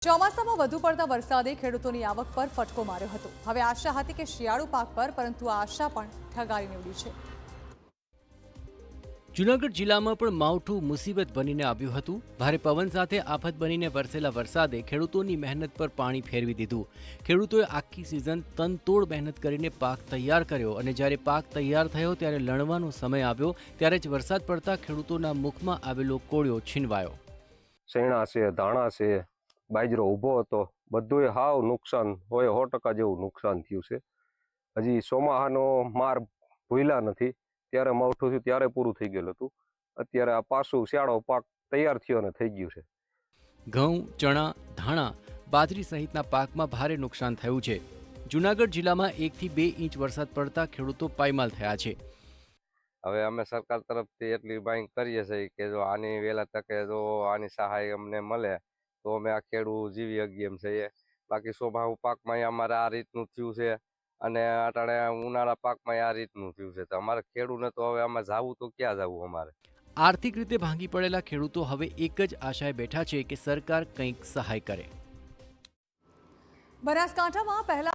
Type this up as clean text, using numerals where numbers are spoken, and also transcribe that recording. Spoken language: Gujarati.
ચોમાસામાં વધુ પડતા વરસાદે ખેડૂતોની આવક પર ફટકો માર્યો હતો। હવે આશા હતી કે શિયાળુ પાક પર, પરંતુ આ આશા પણ ઠગારી નીવડી છે। જૂનાગઢ જિલ્લામાં પણ માવઠું મુસીબત બનીને આવ્યું હતું। ભારે પવન સાથે આફત બનીને વરસેલા વરસાદે ખેડૂતોની મહેનત પર પાણી ફેરવી દીધું। ખેડૂતોએ આખી સિઝન તનતોડ મહેનત કરીને પાક તૈયાર કર્યો અને જ્યારે પાક તૈયાર થયો ત્યારે લણવાનો સમય આવ્યો ત્યારે જ વરસાદ પડતા ખેડૂતોના મુખમાં આવેલો કોળિયો છીનવાયો। શેણા છે, ધાણા છે, બાજરો ઊભો હતો, બધુંય હાવ નુકસાન હોય 100% જેવું નુકસાન થયું છે। હજી ચોમાસાનો માર ભૂલ્યા નથી, ત્યારે માવઠું થયું ત્યારે પૂરું થઈ ગયેલું હતું। અત્યારે આ પાછું શિયાળો પાક તૈયાર થયો અને થઈ ગયું છે। ઘઉં, ચણા, ધાણા, બાજરી સહિતના પાકમાં ભારે નુકસાન થયું છે। જૂનાગઢ જિલ્લામાં 1 થી 2 ઇંચ વરસાદ પડતા ખેડૂતો પાયમાલ થયા છે। હવે અમે સરકાર તરફથી એટલી માંગ કરીએ છીએ કે જો આની વહેલા તકે જો આની સહાય અમને મળે તો અમે આ ખેડૂત જીવી શકીએ એમ છીએ। બાકી ચોમાસુ પાકમાં અમારે આ રીતનું થયું છે અને અટાણે ઉનાળા પાકમાં આ રીતનું થયું છે, તો અમારે ખેડૂતને તો હવે આમાં જવું તો ક્યાં જવું અમારે। આર્થિક રીતે ભાંગી પડેલા ખેડૂતો હવે એક જ આશાએ બેઠા છે કે સરકાર કંઈક સહાય કરે। બનાસકાંઠામાં પહેલા